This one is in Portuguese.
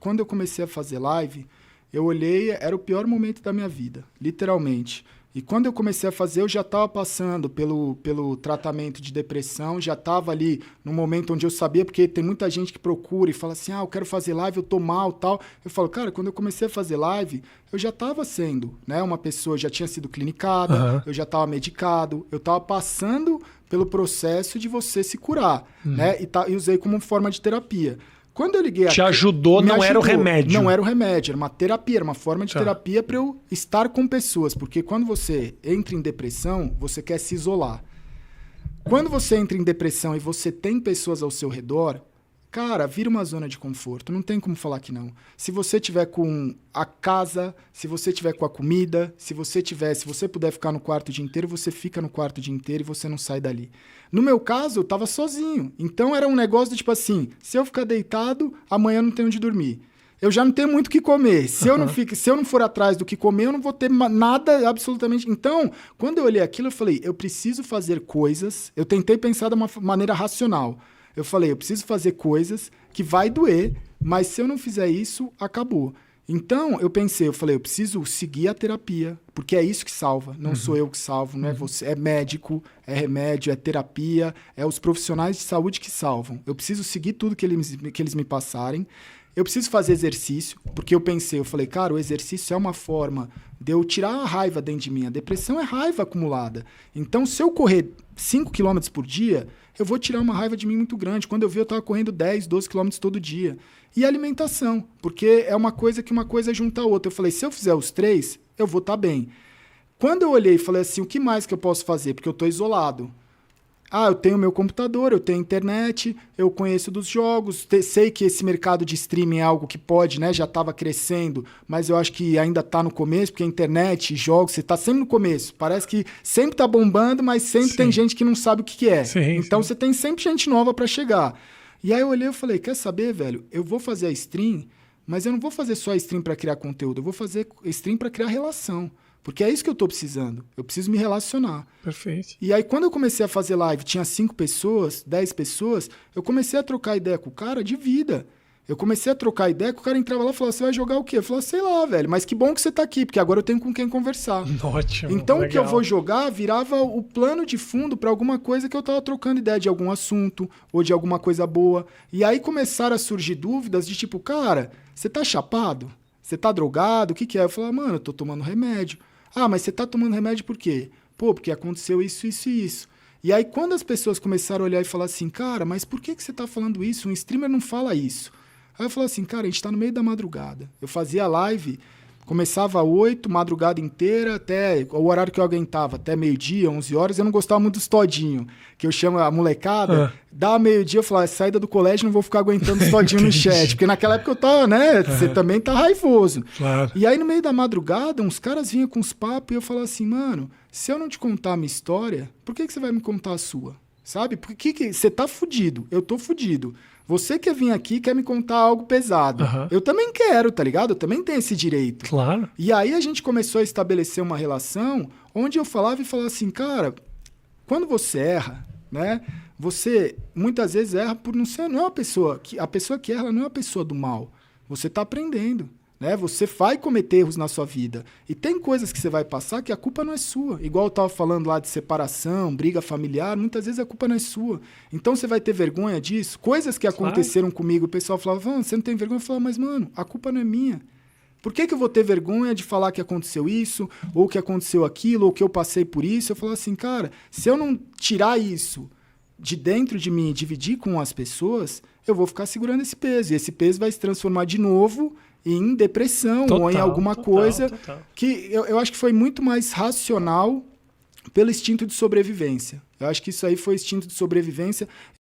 quando eu comecei a fazer live, eu olhei, era o pior momento da minha vida, literalmente. E quando eu comecei a fazer, eu já estava passando pelo tratamento de depressão, já estava ali no momento onde eu sabia, porque tem muita gente que procura e fala assim, eu quero fazer live, eu tô mal, tal. Eu falo, cara, quando eu comecei a fazer live, eu já estava sendo, né, uma pessoa, já tinha sido clinicada, eu já estava medicado, eu estava passando pelo processo de você se curar, né, e usei como forma de terapia. Quando eu liguei Te ajudou, não era o remédio. Não era o remédio, era uma terapia, era uma forma de terapia para eu estar com pessoas. Porque quando você entra em depressão, você quer se isolar. Quando você entra em depressão e você tem pessoas ao seu redor, cara, vira uma zona de conforto. Não tem como falar que não. Se você tiver com a casa, se você tiver com a comida, se você puder ficar no quarto o dia inteiro, você fica no quarto o dia inteiro e você não sai dali. No meu caso, eu tava sozinho. Então era um negócio do tipo assim, se eu ficar deitado, amanhã eu não tenho onde dormir. Eu já não tenho muito o que comer. Se eu não for atrás do que comer, eu não vou ter nada absolutamente. Então, quando eu olhei aquilo, eu falei, eu preciso fazer coisas. Eu tentei pensar de uma maneira racional. Eu falei, eu preciso fazer coisas que vai doer, mas se eu não fizer isso, acabou. Então, eu falei, eu preciso seguir a terapia, porque é isso que salva, não sou eu que salvo, não é você, é médico, é remédio, é terapia, é os profissionais de saúde que salvam. Eu preciso seguir tudo que eles me passarem, eu preciso fazer exercício, porque eu falei, cara, o exercício é uma forma de eu tirar a raiva dentro de mim, a depressão é raiva acumulada. Então, se eu correr 5 km por dia, eu vou tirar uma raiva de mim muito grande. Quando eu vi, eu estava correndo 10, 12 km todo dia. E alimentação, porque é uma coisa que uma coisa junta a outra. Eu falei, se eu fizer os 3, eu vou estar bem. Quando eu olhei e falei assim, o que mais que eu posso fazer? Porque eu estou isolado. Eu tenho meu computador, eu tenho internet, eu conheço dos jogos, sei que esse mercado de streaming é algo que pode, né, já estava crescendo, mas eu acho que ainda está no começo, porque a internet, jogos, você está sempre no começo. Parece que sempre está bombando, mas sempre tem gente que não sabe o que é. Então você tem sempre gente nova para chegar. E aí eu olhei e falei, quer saber, velho, eu vou fazer a stream, mas eu não vou fazer só a stream para criar conteúdo, eu vou fazer stream para criar relação. Porque é isso que eu estou precisando. Eu preciso me relacionar. Perfeito. E aí, quando eu comecei a fazer live, tinha 5 pessoas, 10 pessoas, eu comecei a trocar ideia com o cara de vida. Eu comecei a trocar ideia, que o cara entrava lá e falava, você vai jogar o quê? Eu falava, sei lá, velho, mas que bom que você tá aqui, porque agora eu tenho com quem conversar. Ótimo. Então, legal. O que eu vou jogar virava o plano de fundo para alguma coisa que eu tava trocando ideia de algum assunto ou de alguma coisa boa. E aí começaram a surgir dúvidas de tipo, cara, você tá chapado? Você tá drogado? O que é? Eu falava, mano, eu tô tomando remédio. Mas você tá tomando remédio por quê? Pô, porque aconteceu isso, isso e isso. E aí, quando as pessoas começaram a olhar e falar assim, cara, mas por que você tá falando isso? Um streamer não fala isso. Aí eu falei assim, cara, a gente tá no meio da madrugada. Eu fazia live, começava às 8, madrugada inteira, até o horário que eu aguentava, até meio-dia, 11 horas. Eu não gostava muito dos todinho, que eu chamo a molecada. Dá meio-dia, eu falava, saída do colégio, não vou ficar aguentando os todinho no chat. Porque naquela época eu tava, né? Você também tá raivoso. Claro. E aí, no meio da madrugada, uns caras vinham com os papos e eu falava assim, mano, se eu não te contar a minha história, por que você vai me contar a sua? Sabe? Porque você tá fudido, eu tô fudido. Você quer vir aqui, quer me contar algo pesado. Eu também quero, tá ligado? Eu também tenho esse direito. Claro. E aí a gente começou a estabelecer uma relação onde eu falava assim, cara, quando você erra, né? Você muitas vezes erra por não é uma pessoa que a pessoa que erra não é uma pessoa do mal. Você tá aprendendo. Né? Você vai cometer erros na sua vida. E tem coisas que você vai passar que a culpa não é sua. Igual eu estava falando lá de separação, briga familiar, muitas vezes a culpa não é sua. Então você vai ter vergonha disso? Coisas que aconteceram comigo, o pessoal falava, você não tem vergonha? Eu falava, mas mano, a culpa não é minha. Por que eu vou ter vergonha de falar que aconteceu isso, ou que aconteceu aquilo, ou que eu passei por isso? Eu falava assim, cara, se eu não tirar isso de dentro de mim e dividir com as pessoas, eu vou ficar segurando esse peso. E esse peso vai se transformar de novo em depressão ou em alguma coisa que eu acho que foi muito mais racional pelo instinto de sobrevivência. Eu acho que isso aí foi instinto de sobrevivência.